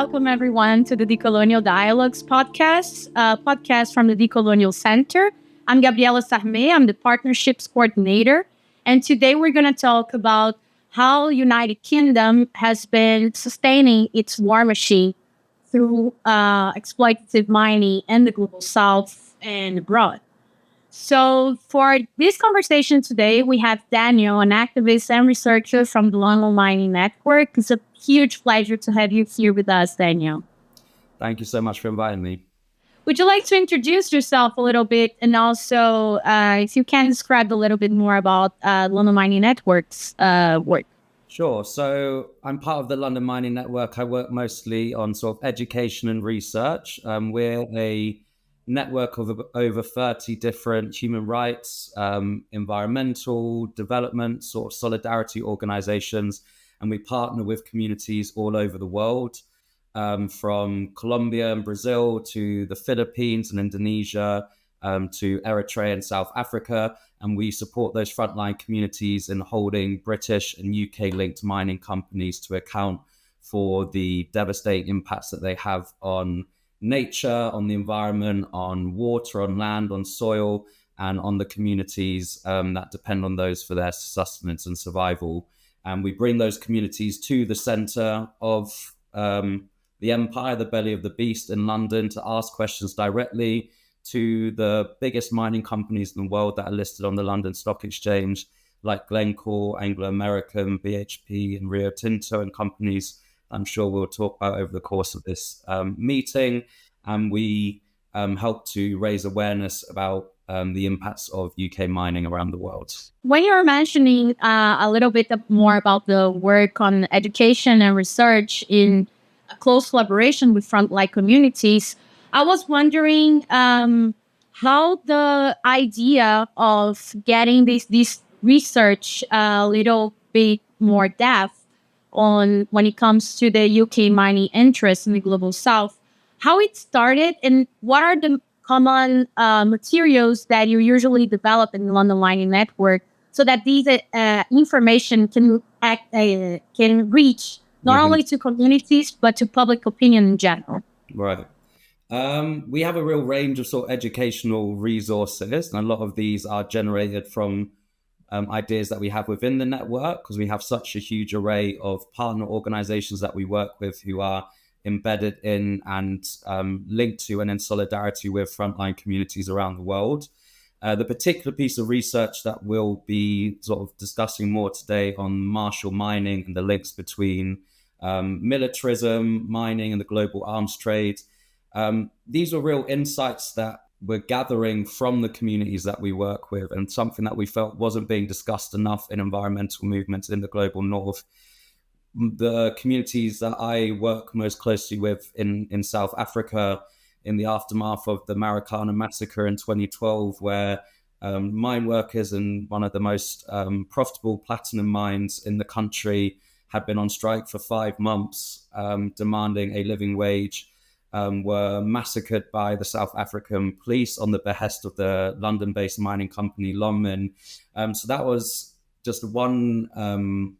welcome everyone to the Decolonial Dialogues podcast, podcast from the Decolonial Center. I'm Gabriela Sarmé. I'm the Partnerships Coordinator. And today we're going to talk about how United Kingdom has been sustaining its war machine through exploitative mining in the Global South and abroad. So for this conversation today, we have Daniel, an activist and researcher from the London Mining Network. It's a huge pleasure to have you here with us, Daniel. Thank you so much for inviting me. Would you like to introduce yourself a little bit, and also if you can describe a little bit more about London Mining Network's work? Sure. So I'm part of the London Mining Network. I work mostly on sort of education and research. We're a network of over 30 different human rights, environmental development, sort of solidarity organizations, and we partner with communities all over the world, from Colombia and Brazil to the Philippines and Indonesia, to Eritrea and South Africa. And we support those frontline communities in holding British and UK-linked mining companies to account for the devastating impacts that they have on nature, on the environment, on water, on land, on soil, and on the communities that depend on those for their sustenance and survival. And we bring those communities to the center of the empire, the belly of the beast in London, to ask questions directly to the biggest mining companies in the world that are listed on the London Stock Exchange, like Glencore, Anglo American, BHP, and Rio Tinto, and companies I'm sure we'll talk about over the course of this meeting. And we help to raise awareness about the impacts of UK mining around the world. When you're mentioning a little bit more about the work on education and research in a close collaboration with frontline communities, I was wondering how the idea of getting this research a little bit more depth on when it comes to the UK mining interest in the Global South, how it started, and what are the common materials that you usually develop in the London Mining Network so that these information can reach not only to communities but to public opinion in general. Right. We have a real range of sort of educational resources, and a lot of these are generated from ideas that we have within the network, because we have such a huge array of partner organizations that we work with who are embedded in and linked to and in solidarity with frontline communities around the world. The particular piece of research that we'll be sort of discussing more today on martial mining and the links between militarism, mining, and the global arms trade. These are real insights that we're gathering from the communities that we work with, and something that we felt wasn't being discussed enough in environmental movements in the global north. The communities that I work most closely with in South Africa, in the aftermath of the Marikana massacre in 2012, where mine workers in one of the most profitable platinum mines in the country had been on strike for 5 months, demanding a living wage, were massacred by the South African police on the behest of the London-based mining company Lonmin. So that was just one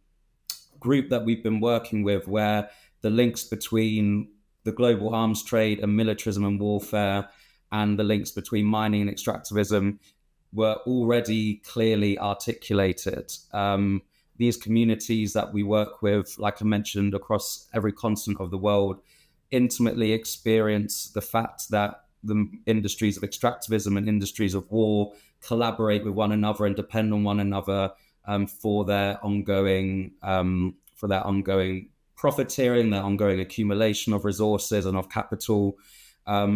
group that we've been working with, where the links between the global arms trade and militarism and warfare, and the links between mining and extractivism, were already clearly articulated. These communities that we work with, like I mentioned, across every continent of the world, intimately experience the fact that the industries of extractivism and industries of war collaborate with one another and depend on one another for their ongoing profiteering, their ongoing accumulation of resources and of capital.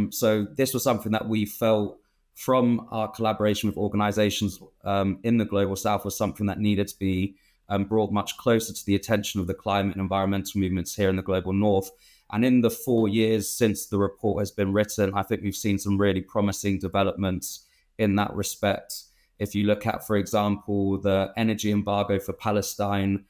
So this was something that we felt from our collaboration with organizations in the Global South was something that needed to be brought much closer to the attention of the climate and environmental movements here in the Global North. And in the 4 years since the report has been written, I think we've seen some really promising developments in that respect. If you look at, for example, the energy embargo for Palestine,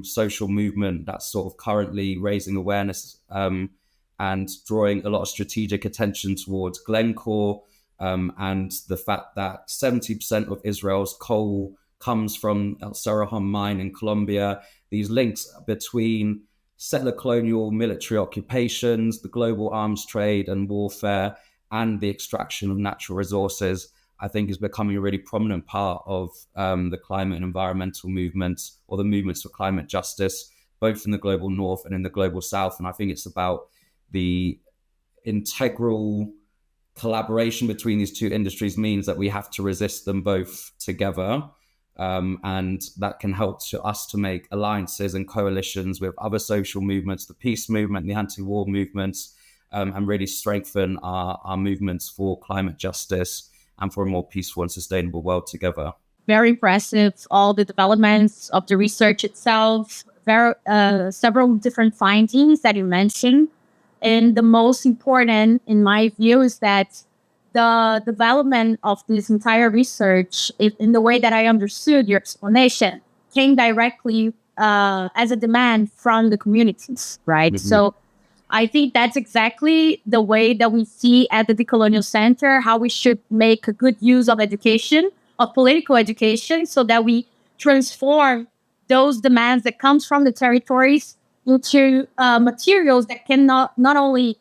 social movement that's sort of currently raising awareness and drawing a lot of strategic attention towards Glencore, and the fact that 70% of Israel's coal comes from El Cerrejón mine in Colombia. These links between settler colonial military occupations, the global arms trade and warfare, and the extraction of natural resources, I think is becoming a really prominent part of the climate and environmental movements, or the movements for climate justice, both in the global north and in the global south. And I think it's about the integral collaboration between these two industries means that we have to resist them both together. And that can help to us to make alliances and coalitions with other social movements, the peace movement, the anti-war movements, and really strengthen our movements for climate justice and for a more peaceful and sustainable world together. Very impressive, all the developments of the research itself, several different findings that you mentioned. And the most important, in my view, is that the development of this entire research, in the way that I understood your explanation, came directly as a demand from the communities, right? Mm-hmm. So I think that's exactly the way that we see at the Decolonial Center, how we should make a good use of education, of political education, so that we transform those demands that comes from the territories into materials that can not only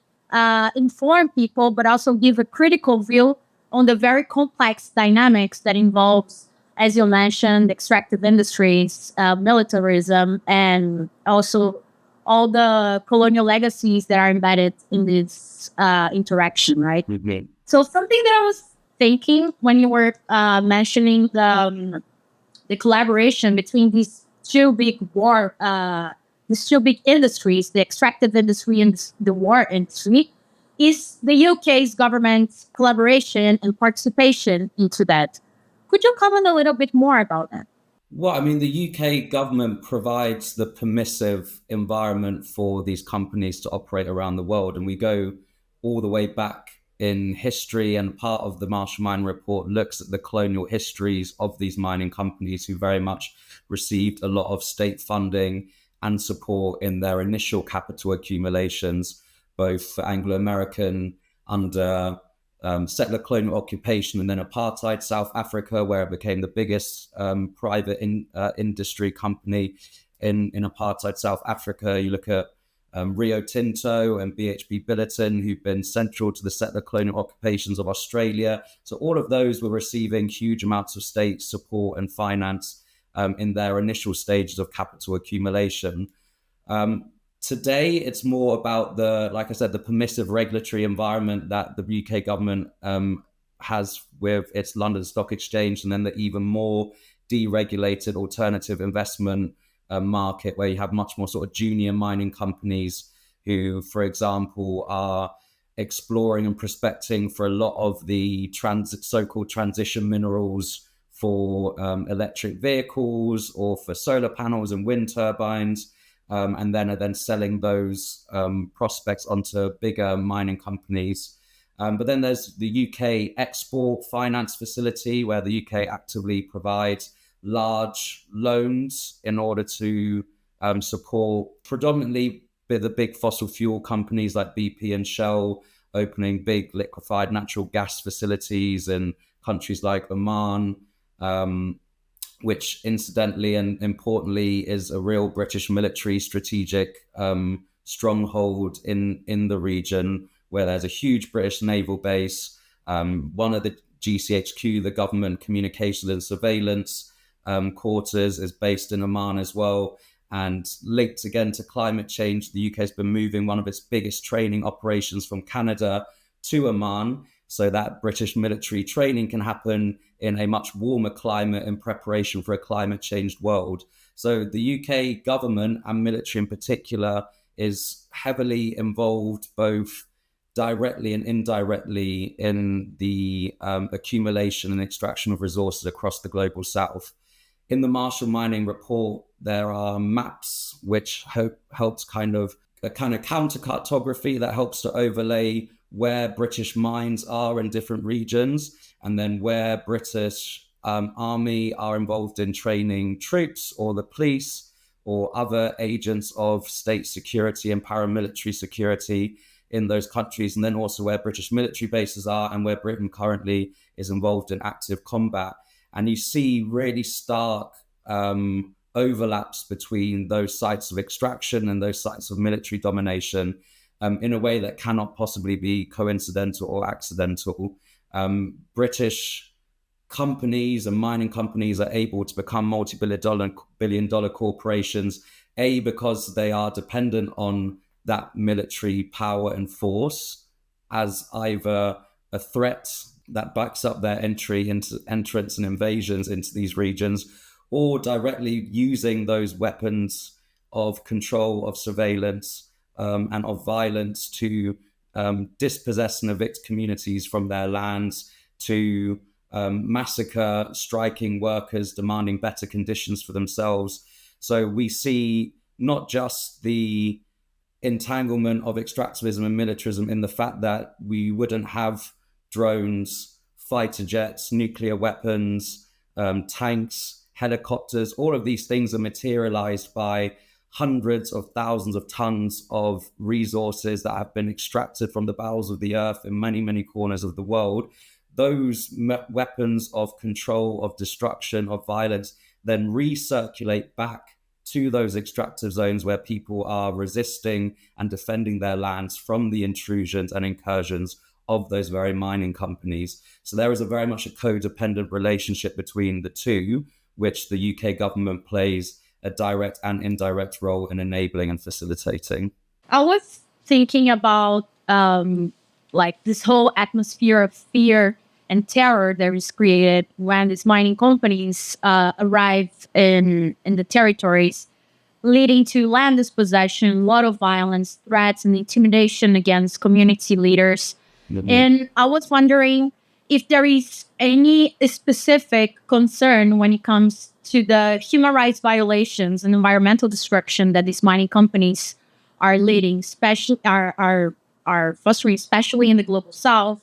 inform people, but also give a critical view on the very complex dynamics that involves, as you mentioned, extractive industries, militarism, and also all the colonial legacies that are embedded in this interaction, right? Mm-hmm. So something that I was thinking when you were mentioning the collaboration between these two big industries, the extractive industry and the war industry, is the UK's government's collaboration and participation into that. Could you comment a little bit more about that? Well, I mean, the UK government provides the permissive environment for these companies to operate around the world. And we go all the way back in history, and part of the Marshall Mine Report looks at the colonial histories of these mining companies, who very much received a lot of state funding and support in their initial capital accumulations, both for Anglo-American under settler colonial occupation, and then apartheid South Africa, where it became the biggest private industry company in apartheid South Africa. You look at Rio Tinto and BHP Billiton, who've been central to the settler colonial occupations of Australia. So all of those were receiving huge amounts of state support and finance in their initial stages of capital accumulation. Today, it's more about like I said, the permissive regulatory environment that the UK government has with its London Stock Exchange, and then the even more deregulated alternative investment market, where you have much more sort of junior mining companies who, for example, are exploring and prospecting for a lot of the so-called transition minerals for electric vehicles or for solar panels and wind turbines. And then are then selling those prospects onto bigger mining companies. But then there's the UK Export Finance Facility, where the UK actively provides large loans in order to support predominantly the big fossil fuel companies like BP and Shell, opening big liquefied natural gas facilities in countries like Oman, which incidentally and importantly is a real British military strategic stronghold in the region, where there's a huge British naval base. One of the GCHQ, the Government Communications and Surveillance quarters, is based in Oman as well. And linked again to climate change, the UK has been moving one of its biggest training operations from Canada to Oman, so that British military training can happen in a much warmer climate in preparation for a climate changed world. So the UK government, and military in particular, is heavily involved both directly and indirectly in the accumulation and extraction of resources across the global south. In the Marshall Mining Report, there are maps which helps kind of counter cartography that helps to overlay where British mines are in different regions, and then where British army are involved in training troops or the police or other agents of state security and paramilitary security in those countries, and then also where British military bases are and where Britain currently is involved in active combat. And you see really stark overlaps between those sites of extraction and those sites of military domination in a way that cannot possibly be coincidental or accidental. British companies and mining companies are able to become multi-billion dollar corporations, because they are dependent on that military power and force as either a threat that backs up their entrance and invasions into these regions, or directly using those weapons of control, of surveillance, and of violence to dispossess and evict communities from their lands, to massacre striking workers demanding better conditions for themselves. So we see not just the entanglement of extractivism and militarism in the fact that we wouldn't have drones, fighter jets, nuclear weapons, tanks, helicopters. All of these things are materialized by hundreds of thousands of tons of resources that have been extracted from the bowels of the earth in many, many corners of the world. Those weapons of control, of destruction, of violence, then recirculate back to those extractive zones where people are resisting and defending their lands from the intrusions and incursions of those very mining companies. So there is a very much a codependent relationship between the two, which the UK government plays a direct and indirect role in enabling and facilitating. I was thinking about like this whole atmosphere of fear and terror that is created when these mining companies arrive in the territories, leading to land dispossession, a lot of violence, threats, and intimidation against community leaders. Mm-hmm. And I was wondering if there is any specific concern when it comes to the human rights violations and environmental destruction that these mining companies are leading, especially are fostering, especially in the global south.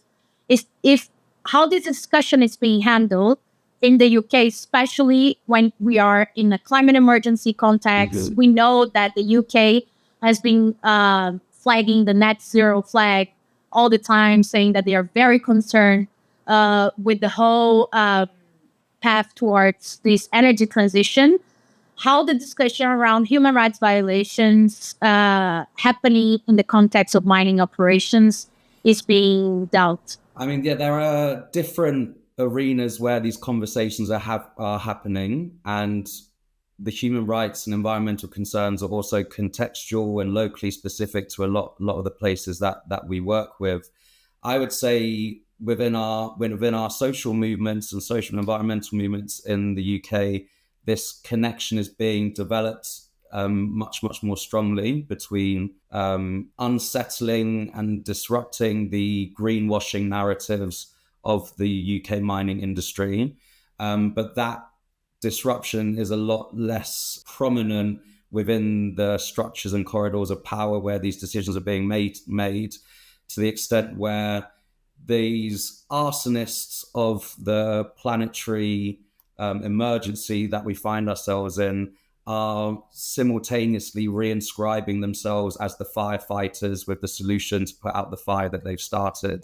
Is if how this discussion is being handled in the UK, especially when we are in a climate emergency context. Mm-hmm. We know that the UK has been flagging the net zero flag all the time, saying that they are very concerned with the whole path towards this energy transition. How the discussion around human rights violations happening in the context of mining operations is being dealt. I mean, yeah, there are different arenas where these conversations are happening, and the human rights and environmental concerns are also contextual and locally specific to a lot of the places that we work with. I would say within our social movements and social and environmental movements in the UK, this connection is being developed much more strongly between unsettling and disrupting the greenwashing narratives of the UK mining industry. But that disruption is a lot less prominent within the structures and corridors of power where these decisions are being made to the extent where these arsonists of the planetary emergency that we find ourselves in are simultaneously reinscribing themselves as the firefighters with the solution to put out the fire that they've started.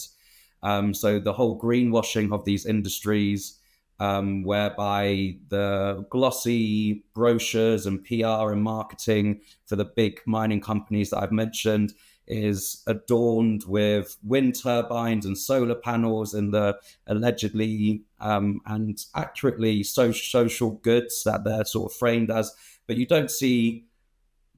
So the whole greenwashing of these industries, whereby the glossy brochures and PR and marketing for the big mining companies that I've mentioned is adorned with wind turbines and solar panels and the allegedly and accurately social goods that they're sort of framed as. But you don't see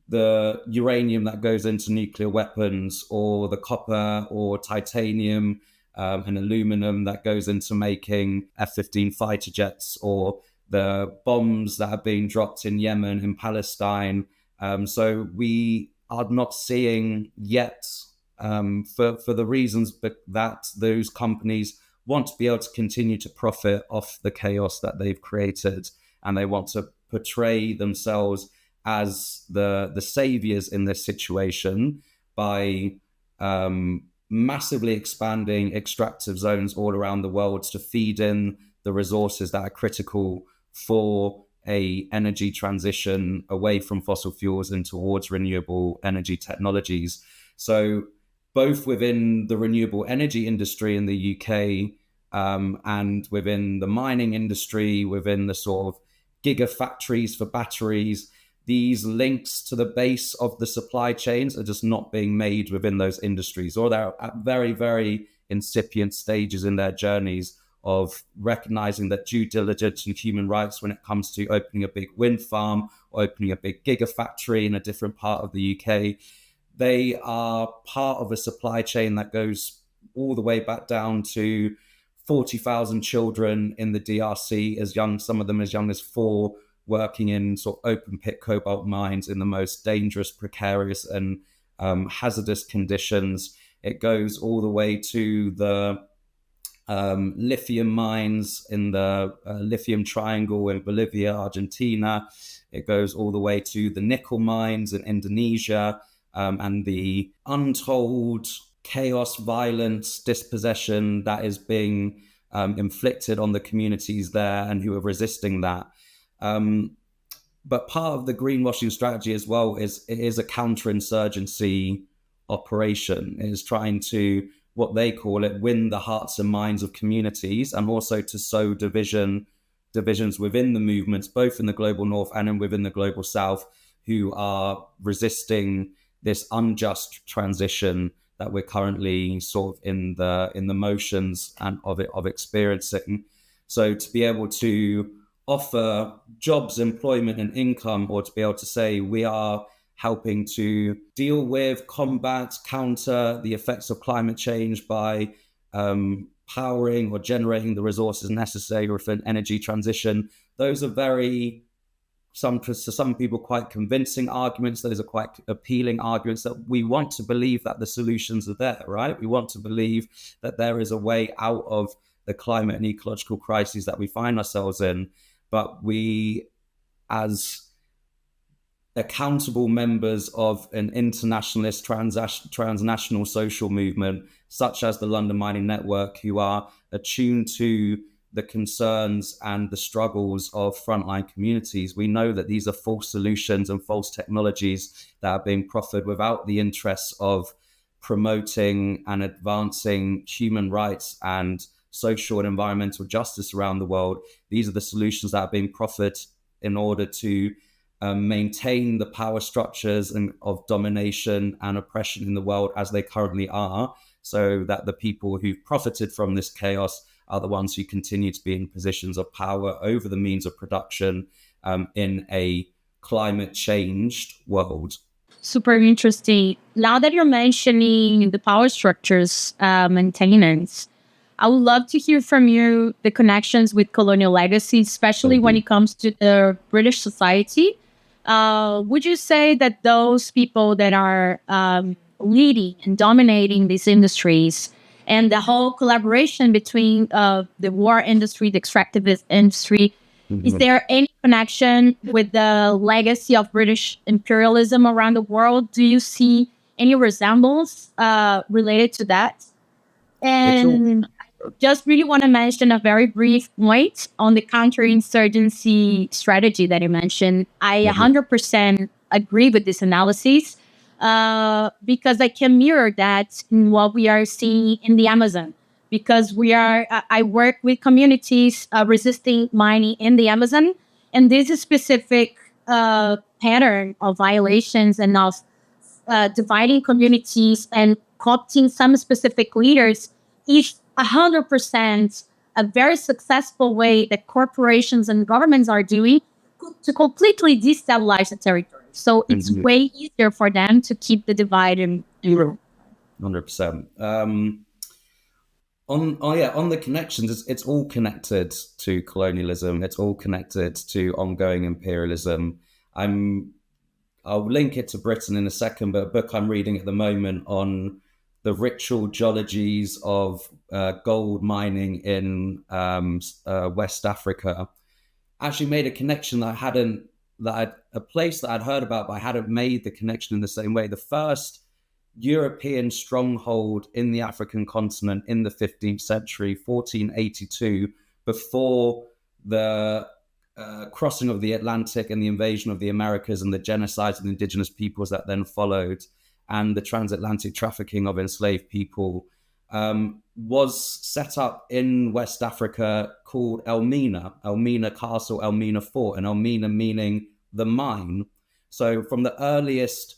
the uranium that goes into nuclear weapons, or the copper or titanium and aluminum that goes into making F-15 fighter jets, or the bombs that are being dropped in Yemen, in Palestine. So we are not seeing yet, for the reasons that those companies want to be able to continue to profit off the chaos that they've created, and they want to portray themselves as the saviors in this situation by massively expanding extractive zones all around the world to feed in the resources that are critical for a energy transition away from fossil fuels and towards renewable energy technologies. So both within the renewable energy industry in the UK and within the mining industry, within the sort of gigafactories for batteries. These links to the base of the supply chains are just not being made within those industries, or they're at very, very incipient stages in their journeys of recognizing that due diligence and human rights, when it comes to opening a big wind farm or opening a big gigafactory in a different part of the UK, they are part of a supply chain that goes all the way back down to 40,000 children in the DRC, as young, some of them as young as 4, working in sort of open pit cobalt mines in the most dangerous, precarious, and hazardous conditions. It goes all the way to the lithium mines in the lithium triangle in Bolivia, Argentina. It goes all the way to the nickel mines in Indonesia, and the untold chaos, violence, dispossession that is being inflicted on the communities there and who are resisting that. But part of the greenwashing strategy as well is it is a counterinsurgency operation. It is trying to, what they call it, win the hearts and minds of communities, and also to sow divisions within the movements, both in the global north and within the global south, who are resisting this unjust transition that we're currently sort of in the motions and of experiencing. So to be able to offer jobs, employment, and income, or to be able to say we are helping to deal with, combat, counter the effects of climate change by powering or generating the resources necessary for an energy transition. Those are very, to some people, quite convincing arguments. Those are quite appealing arguments that we want to believe that the solutions are there, right? We want to believe that there is a way out of the climate and ecological crises that we find ourselves in. But we, as accountable members of an internationalist transnational social movement such as the London Mining Network, who are attuned to the concerns and the struggles of frontline communities, we know that these are false solutions and false technologies that are being proffered without the interests of promoting and advancing human rights and social and environmental justice around the world. These are the solutions that are being proffered in order to maintain the power structures of domination and oppression in the world as they currently are, so that the people who've profited from this chaos are the ones who continue to be in positions of power over the means of production in a climate changed world. Super interesting. Now that you're mentioning the power structures maintenance, I would love to hear from you the connections with colonial legacy, especially when it comes to the British society. Would you say that those people that are leading and dominating these industries and the whole collaboration between the war industry, the extractivist industry, is there any connection with the legacy of British imperialism around the world? Do you see any resemblance related to that? And just really want to mention a very brief point on the counterinsurgency strategy that you mentioned. I 100% agree with this analysis because I can mirror that in what we are seeing in the Amazon. Because I work with communities resisting mining in the Amazon, and this is specific pattern of violations and of dividing communities and co-opting some specific leaders is 100% a very successful way that corporations and governments are doing to completely destabilize the territory. So it's way easier for them to keep the divide in room. 100%. On the connections, it's all connected to colonialism. It's all connected to ongoing imperialism. I'll link it to Britain in a second, but a book I'm reading at the moment on the ritual geologies of gold mining in West Africa actually made a connection a place that I'd heard about, but I hadn't made the connection in the same way. The first European stronghold in the African continent in the 15th century, 1482, before the crossing of the Atlantic and the invasion of the Americas and the genocide of the indigenous peoples that then followed, and the transatlantic trafficking of enslaved people. was set up in West Africa called Elmina Castle, Elmina Fort, and Elmina meaning the mine. So from the earliest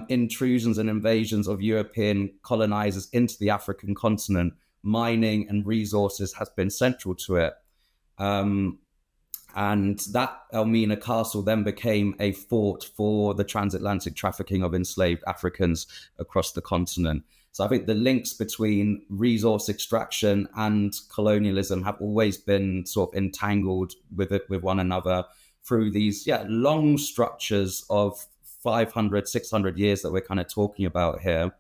intrusions and invasions of European colonizers into the African continent, mining and resources has been central to it. Um, and that Elmina Castle then became a fort for the transatlantic trafficking of enslaved Africans across the continent. So I think the links between resource extraction and colonialism have always been sort of entangled with one another through these long structures of 500, 600 years that we're kind of talking about here.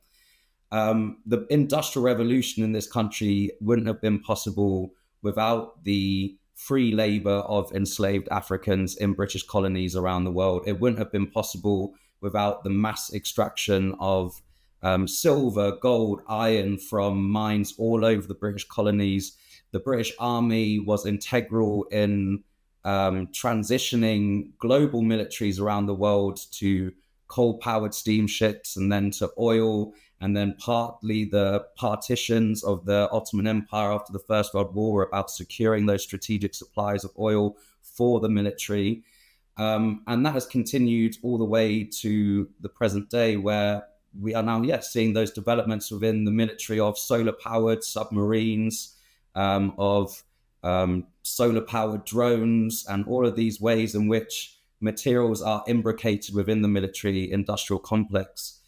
The industrial revolution in this country wouldn't have been possible without the free labor of enslaved Africans in British colonies around the world. It wouldn't have been possible without the mass extraction of silver, gold, iron from mines all over the British colonies. The British Army was integral in transitioning global militaries around the world to coal-powered steamships and then to oil, and then partly the partitions of the Ottoman Empire after the First World War were about securing those strategic supplies of oil for the military. And that has continued all the way to the present day, where we are now, seeing those developments within the military of solar-powered submarines, of solar-powered drones, and all of these ways in which materials are imbricated within the military industrial complex.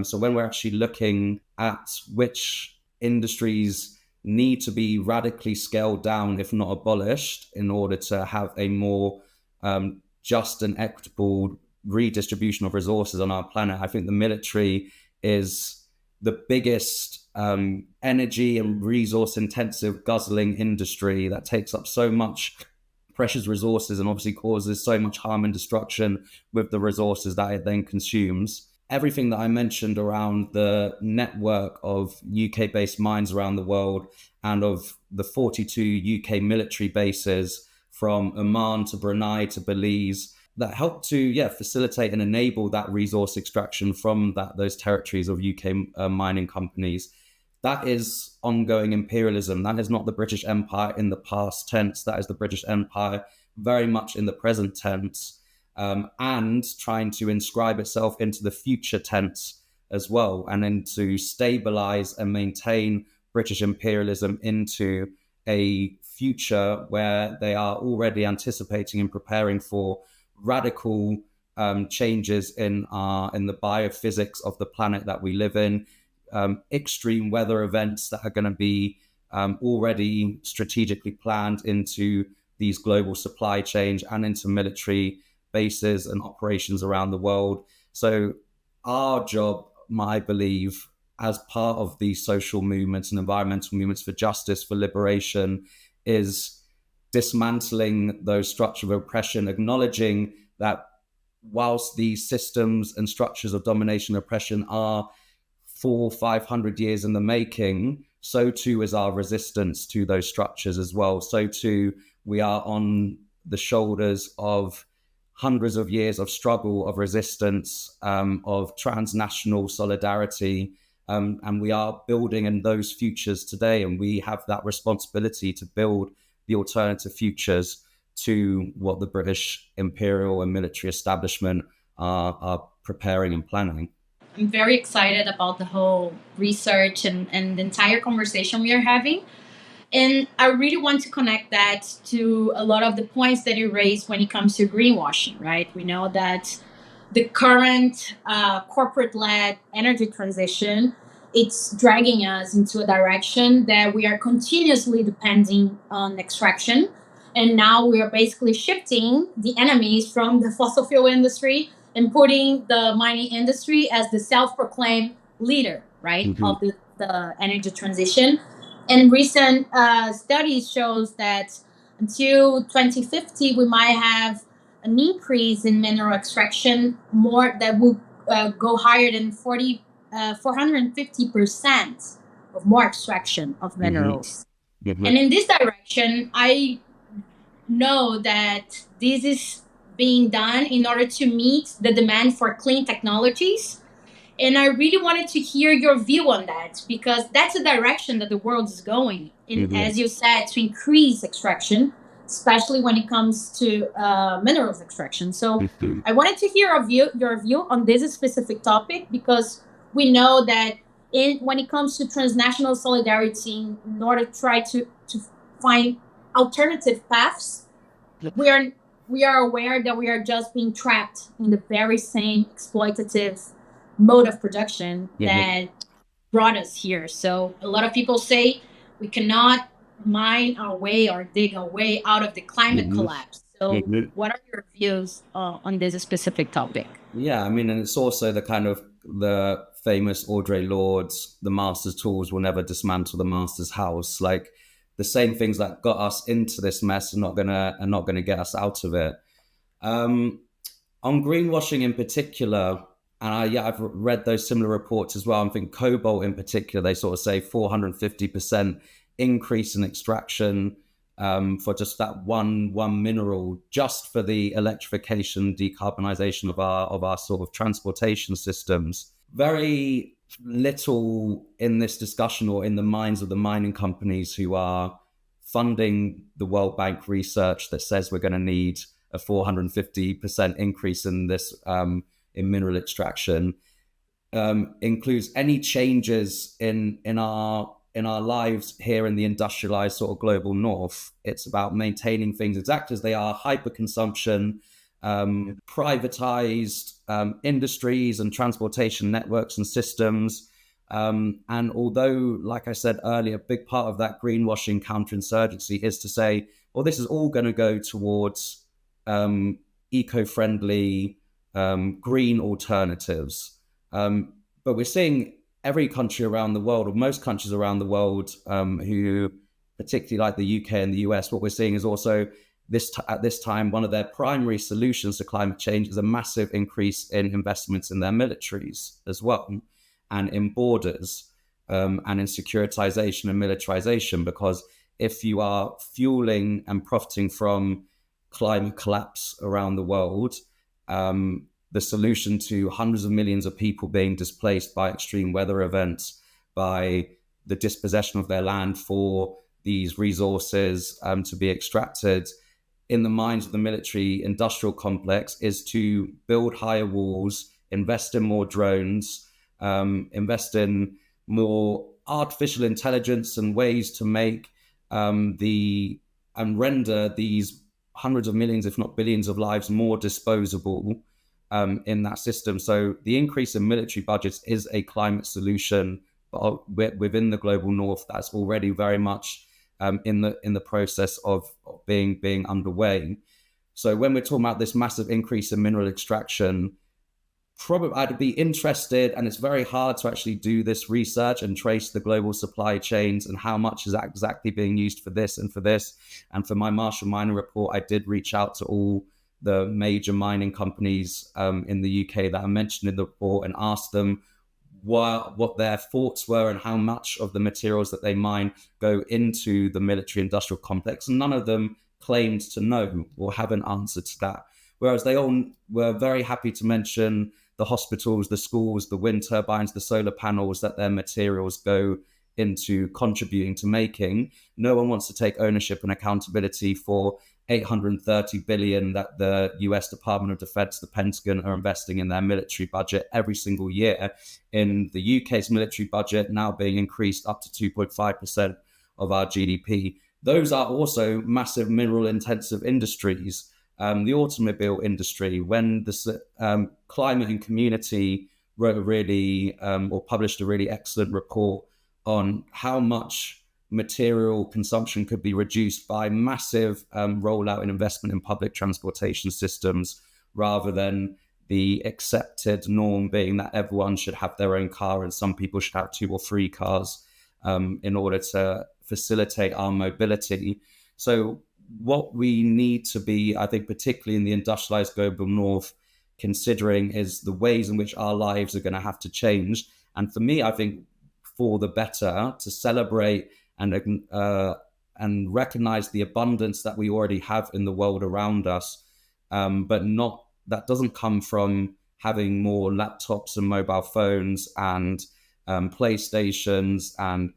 So when we're actually looking at which industries need to be radically scaled down, if not abolished, in order to have a more just and equitable redistribution of resources on our planet, I think the military is the biggest energy and resource intensive guzzling industry that takes up so much precious resources and obviously causes so much harm and destruction with the resources that it then consumes. Everything that I mentioned around the network of UK-based mines around the world and of the 42 UK military bases from Oman to Brunei to Belize that help to facilitate and enable that resource extraction from those territories of UK mining companies. That is ongoing imperialism. That is not the British Empire in the past tense. That is the British Empire very much in the present tense, and trying to inscribe itself into the future tense as well, and then to stabilize and maintain British imperialism into a future where they are already anticipating and preparing for radical changes in the biophysics of the planet that we live in. Extreme weather events that are going to be already strategically planned into these global supply chains and into military bases and operations around the world. So our job, I believe, as part of these social movements and environmental movements for justice, for liberation, is dismantling those structures of oppression, acknowledging that whilst these systems and structures of domination and oppression are 400-500 years in the making, so too is our resistance to those structures as well. So too, we are on the shoulders of hundreds of years of struggle, of resistance, of transnational solidarity, and we are building in those futures today, and we have that responsibility to build the alternative futures to what the British imperial and military establishment are preparing and planning. I'm very excited about the whole research and the entire conversation we are having. And I really want to connect that to a lot of the points that you raised when it comes to greenwashing, right? We know that the current corporate-led energy transition, it's dragging us into a direction that we are continuously depending on extraction. And now we are basically shifting the enemies from the fossil fuel industry and putting the mining industry as the self-proclaimed leader, right, of the energy transition. And recent studies shows that until 2050, we might have an increase in mineral extraction more that will go higher than 450% of more extraction of minerals. And in this direction, I know that this is being done in order to meet the demand for clean technologies And I really wanted to hear your view on that because that's the direction that the world is going. And Mhm. as you said, to increase extraction, especially when it comes to minerals extraction. So Mhm. I wanted to hear your view on this specific topic because we know that when it comes to transnational solidarity, in order to try to find alternative paths, we are we are aware that we are just being trapped in the very same exploitative mode of production Mhm. that brought us here. So a lot of people say we cannot mine our way or dig our way out of the climate Mhm. collapse. So Mhm. what are your views on this specific topic? Yeah, I mean, and it's also the kind of the famous Audre Lorde's "the master's tools will never dismantle the master's house." Like the same things that got us into this mess are not gonna get us out of it. Um, on greenwashing in particular, and I've read those similar reports as well. I think cobalt in particular, they sort of say 450% increase in extraction for just that one mineral, just for the electrification, decarbonization of our sort of transportation systems. Very little in this discussion or in the minds of the mining companies who are funding the World Bank research that says we're going to need a 450% increase in this in mineral extraction, includes any changes in our lives here in the industrialized sort of global north. It's about maintaining things exactly as they are: hyper consumption, privatized industries and transportation networks and systems. And although, like I said earlier, a big part of that greenwashing counterinsurgency is to say, well, this is all going to go towards um, eco-friendly, green alternatives. But we're seeing every country around the world, or most countries around the world, who, particularly like the UK and the US, what we're seeing is also at this time, one of their primary solutions to climate change is a massive increase in investments in their militaries as well, and in borders, and in securitization and militarization. Because if you are fueling and profiting from climate collapse around the world, the solution to hundreds of millions of people being displaced by extreme weather events, by the dispossession of their land for these resources to be extracted, in the minds of the military industrial complex, is to build higher walls, invest in more drones, invest in more artificial intelligence and ways to make the and render these hundreds of millions, if not billions, of lives more disposable in that system. So the increase in military budgets is a climate solution, but within the global north, that's already very much in the process of being underway. So when we're talking about this massive increase in mineral extraction, probably I'd be interested, and it's very hard to actually do this research and trace the global supply chains and how much is exactly being used for this and for this. And for my Marshall mining report, I did reach out to all the major mining companies in the UK that are mentioned in the report and asked them what their thoughts were and how much of the materials that they mine go into the military industrial complex. And none of them claimed to know or have an answer to that. Whereas they all were very happy to mention the hospitals, the schools, the wind turbines, the solar panels that their materials go into contributing to making. No one wants to take ownership and accountability for 830 billion that the US Department of Defense, the Pentagon, are investing in their military budget every single year. In the UK's military budget now being increased up to 2.5% of our GDP. Those are also massive mineral intensive industries. The automobile industry, when the climate and community wrote a really or published a really excellent report on how much material consumption could be reduced by massive rollout and investment in public transportation systems, rather than the accepted norm being that everyone should have their own car and some people should have two or three cars in order to facilitate our mobility. So what we need to be, I think, particularly in the industrialized global north, considering is the ways in which our lives are going to have to change. And for me, I think for the better, to celebrate and recognize the abundance that we already have in the world around us, but not that doesn't come from having more laptops and mobile phones and PlayStations and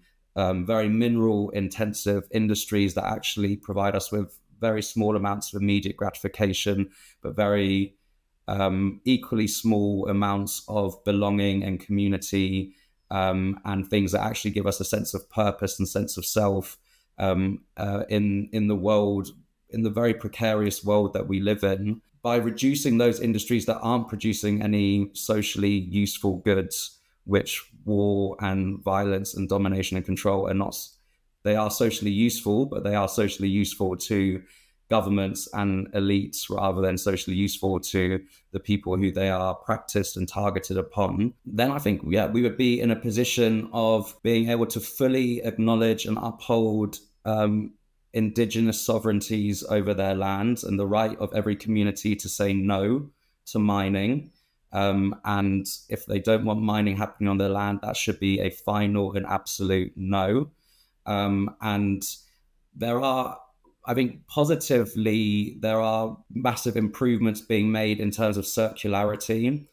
very mineral intensive industries that actually provide us with very small amounts of immediate gratification, but very equally small amounts of belonging and community, and things that actually give us a sense of purpose and sense of self in the world, in the very precarious world that we live in. By reducing those industries that aren't producing any socially useful goods, which war and violence and domination and control are not, they are socially useful, but they are socially useful to governments and elites rather than socially useful to the people who they are practiced and targeted upon, then I think, yeah, we would be in a position of being able to fully acknowledge and uphold indigenous sovereignties over their lands and the right of every community to say no to mining. And if they don't want mining happening on their land, that should be a final and absolute no. And there are, I think positively, there are massive improvements being made in terms of circularity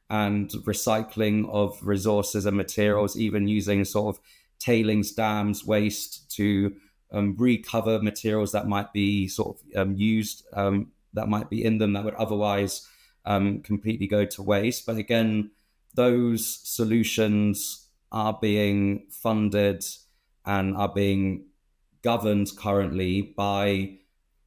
and recycling of resources and materials, even using sort of tailings dams waste to recover materials that might be sort of used, that might be in them that would otherwise completely go to waste. But again, those solutions are being funded and are being governed currently by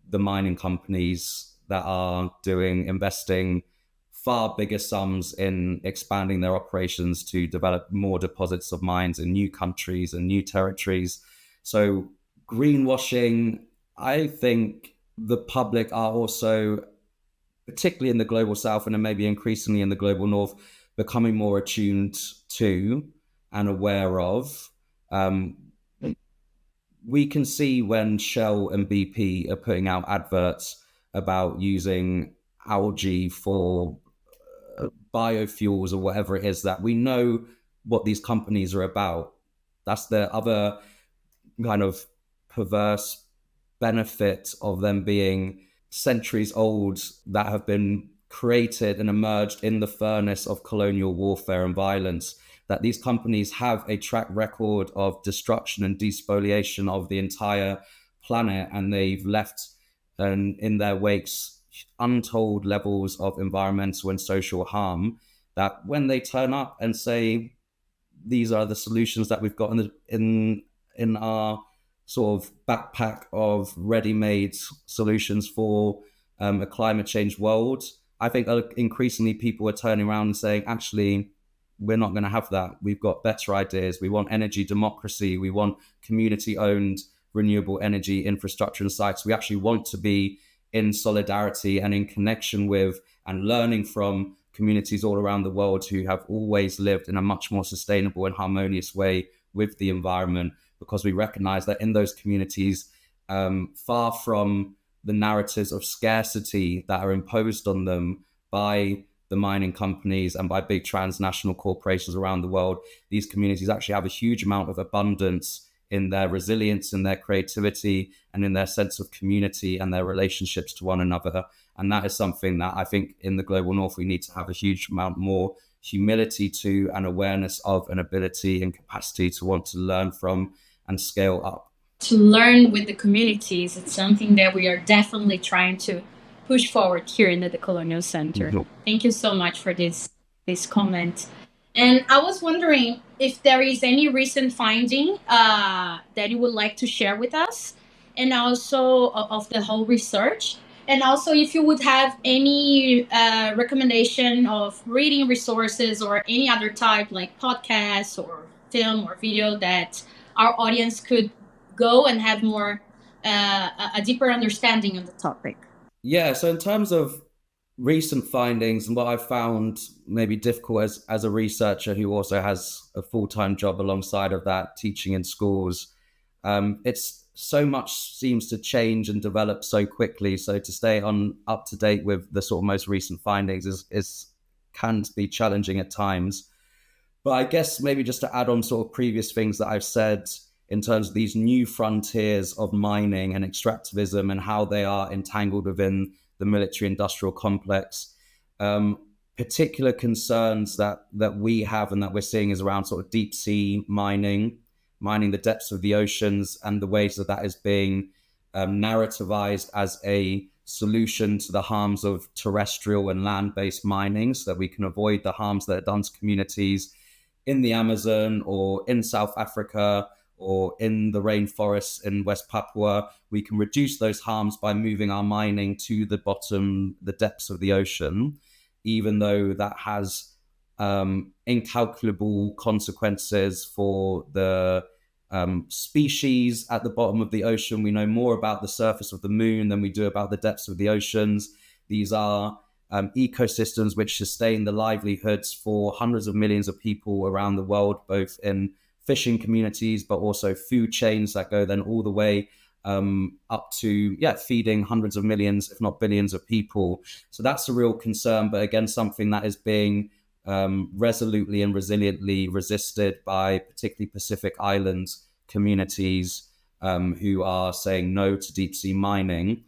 the mining companies that are investing far bigger sums in expanding their operations to develop more deposits of mines in new countries and new territories. So greenwashing, I think the public are also, particularly in the global south and then maybe increasingly in the global north, becoming more attuned to and aware of. We can see when Shell and BP are putting out adverts about using algae for biofuels or whatever it is, that we know what these companies are about. That's the other kind of perverse benefit of them being centuries old, that have been created and emerged in the furnace of colonial warfare and violence, that these companies have a track record of destruction and despoliation of the entire planet, and they've left in their wakes untold levels of environmental and social harm, that when they turn up and say these are the solutions that we've got in our sort of backpack of ready-made solutions for a climate change world, I think increasingly people are turning around and saying, actually, we're not going to have that. We've got better ideas. We want energy democracy. We want community-owned renewable energy infrastructure and sites. We actually want to be in solidarity and in connection with and learning from communities all around the world who have always lived in a much more sustainable and harmonious way with the environment, because we recognize that in those communities, far from the narratives of scarcity that are imposed on them by the mining companies and by big transnational corporations around the world, these communities actually have a huge amount of abundance in their resilience, in their creativity, and in their sense of community and their relationships to one another. And that is something that I think in the global north, we need to have a huge amount more humility to, and awareness of, an ability and capacity to want to learn from and scale up. To learn with the communities, it's something that we are definitely trying to push forward here in the Decolonial Center. Mm-hmm. Thank you so much for this comment. And I was wondering if there is any recent finding that you would like to share with us, and also of the whole research. And also if you would have any recommendation of reading resources or any other type, like podcasts or film or video, that our audience could go and have more a deeper understanding of the topic. Yeah, so in terms of recent findings and what I've found maybe difficult as a researcher who also has a full-time job alongside of that, teaching in schools, it's so much seems to change and develop so quickly. So to stay up to date with the sort of most recent findings is can be challenging at times. But I guess maybe just to add on sort of previous things that I've said in terms of these new frontiers of mining and extractivism and how they are entangled within the military industrial complex. particular concerns that we have and that we're seeing is around sort of deep sea mining the depths of the oceans, and the ways that that is being narrativized as a solution to the harms of terrestrial and land-based mining, so that we can avoid the harms that are done to communities in the Amazon or in South Africa or in the rainforests in West Papua. We can reduce those harms by moving our mining to the bottom, the depths of the ocean, even though that has incalculable consequences for the species at the bottom of the ocean. We know more about the surface of the moon than we do about the depths of the oceans. These are ecosystems which sustain the livelihoods for hundreds of millions of people around the world, both in fishing communities, but also food chains that go then all the way up to feeding hundreds of millions, if not billions, of people. So that's a real concern, but again, something that is being resolutely and resiliently resisted by particularly Pacific Islands communities who are saying no to deep sea mining.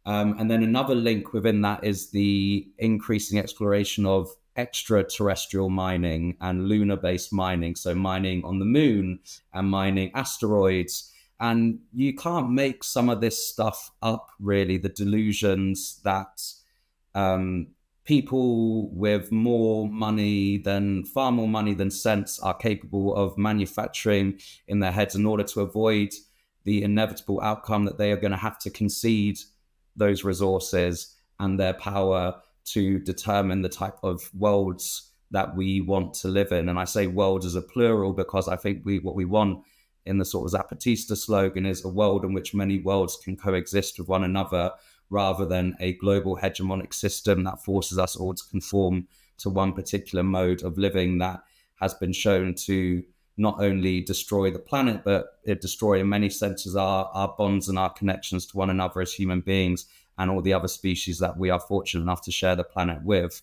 And then another link within that is the increasing exploration of extraterrestrial mining and lunar-based mining, so mining on the moon and mining asteroids. And you can't make some of this stuff up, really, the delusions that people with far more money than sense are capable of manufacturing in their heads in order to avoid the inevitable outcome that they are going to have to concede those resources and their power to determine the type of worlds that we want to live in. And I say worlds as a plural because I think what we want in the sort of Zapatista slogan is a world in which many worlds can coexist with one another, rather than a global hegemonic system that forces us all to conform to one particular mode of living that has been shown to not only destroy the planet, but it destroy in many senses our bonds and our connections to one another as human beings and all the other species that we are fortunate enough to share the planet with.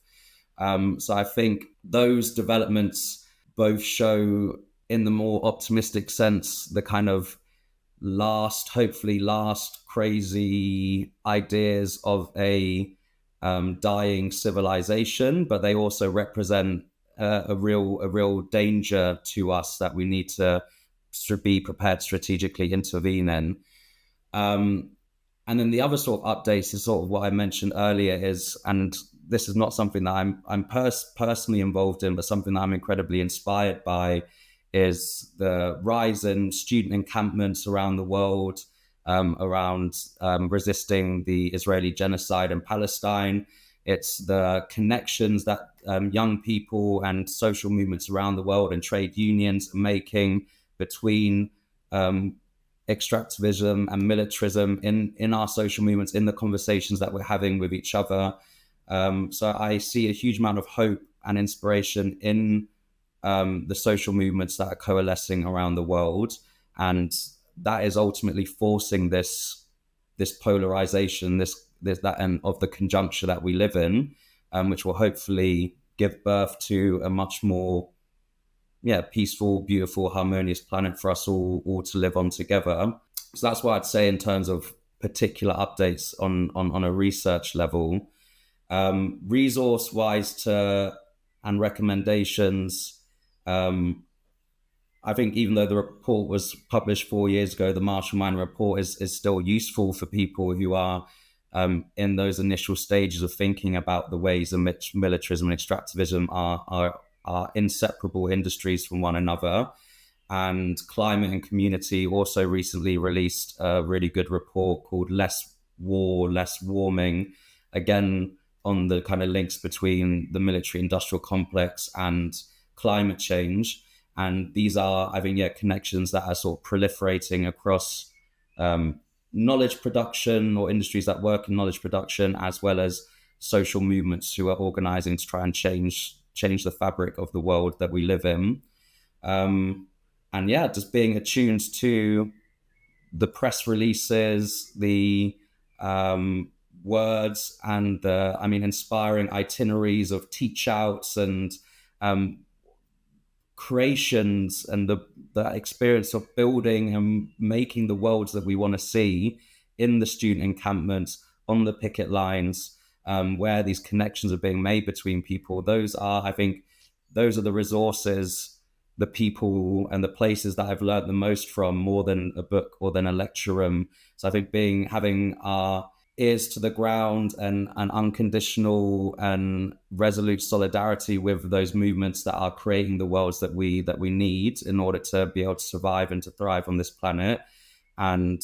So I think those developments both show, in the more optimistic sense, the kind of hopefully last crazy ideas of a dying civilization, but they also represent a real danger to us that we need to be prepared to strategically intervene in. And then the other sort of updates is sort of what I mentioned earlier is, and this is not something that I'm personally involved in, but something that I'm incredibly inspired by, is the rise in student encampments around the world around resisting the Israeli genocide in Palestine. It's the connections that young people and social movements around the world and trade unions are making between extractivism and militarism in our social movements, in the conversations that we're having with each other. So I see a huge amount of hope and inspiration in the social movements that are coalescing around the world, and that is ultimately forcing this polarization, that and of the conjuncture that we live in, which will hopefully give birth to a much more peaceful, beautiful, harmonious planet for us all to live on together. So that's what I'd say in terms of particular updates on a research level. Resource wise and recommendations, I think even though the report was published 4 years ago, the Marshall Miner report is still useful for people who are in those initial stages of thinking about the ways in which militarism and extractivism are inseparable industries from one another. And Climate and Community also recently released a really good report called Less War, Less Warming, again on the kind of links between the military industrial complex and climate change. And these are, I think, connections that are sort of proliferating across knowledge production or industries that work in knowledge production, as well as social movements who are organizing to try and change the fabric of the world that we live in. And just being attuned to the press releases, the words, and the, inspiring itineraries of teach outs and creations, and the experience of building and making the worlds that we want to see in the student encampments, on the picket lines, where these connections are being made between people. I think, those are the resources, the people, and the places that I've learned the most from, more than a book or than a lecture room. So I think having our ears to the ground and unconditional and resolute solidarity with those movements that are creating the worlds that we need in order to be able to survive and to thrive on this planet, and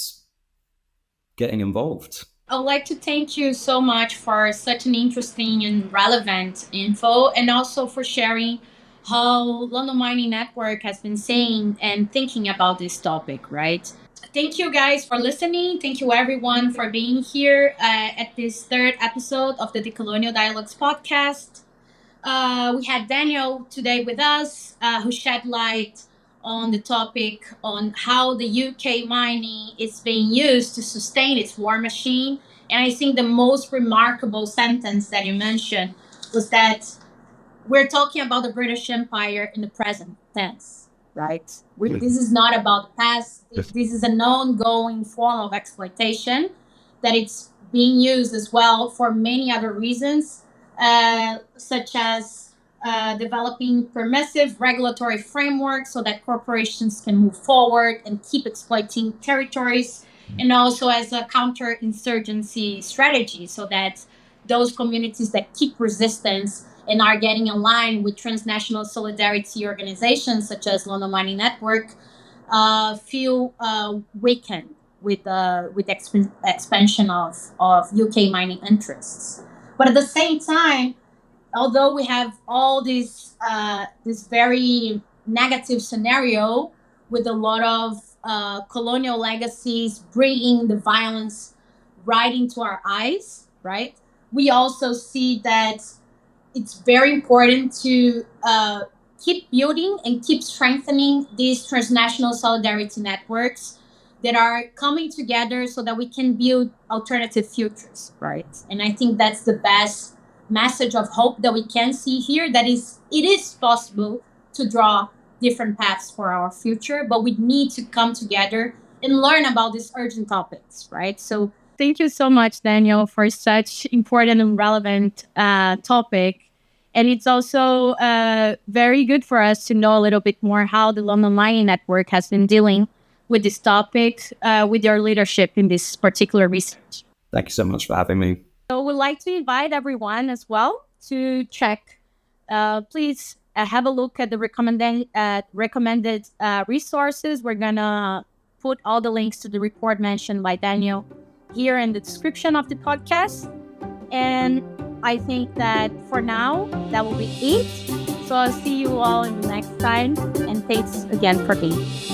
getting involved. I'd like to thank you so much for such an interesting and relevant info, and also for sharing how London Mining Network has been saying and thinking about this topic, right? Thank you guys for listening. Thank you everyone for being here at this third episode of the Decolonial Dialogues podcast. We had Daniel today with us, who shed light on the topic on how the UK mining is being used to sustain its war machine. And I think the most remarkable sentence that you mentioned was that we're talking about the British Empire in the present tense, right? This is not about the past. This is an ongoing form of exploitation that it's being used as well for many other reasons, such as developing permissive regulatory frameworks so that corporations can move forward and keep exploiting territories, and also as a counterinsurgency strategy so that those communities that keep resistance and are getting aligned with transnational solidarity organizations such as London Mining Network feel weakened with expansion of UK mining interests. But at the same time, although we have all this very negative scenario with a lot of colonial legacies bringing the violence right into our eyes, right? We also see that it's very important to keep building and keep strengthening these transnational solidarity networks that are coming together so that we can build alternative futures, right? And I think that's the best message of hope that we can see here, that is, it is possible to draw different paths for our future, but we need to come together and learn about these urgent topics, right? So thank you so much, Daniel, for such important and relevant topic. And it's also very good for us to know a little bit more how the London Mining Network has been dealing with this topic, with your leadership in this particular research. Thank you so much for having me. So we'd like to invite everyone as well to check. Please have a look at the recommended resources. We're going to put all the links to the report mentioned by Daniel here in the description of the podcast. And I think that for now, that will be it. So I'll see you all in the next time. And thanks again for being here.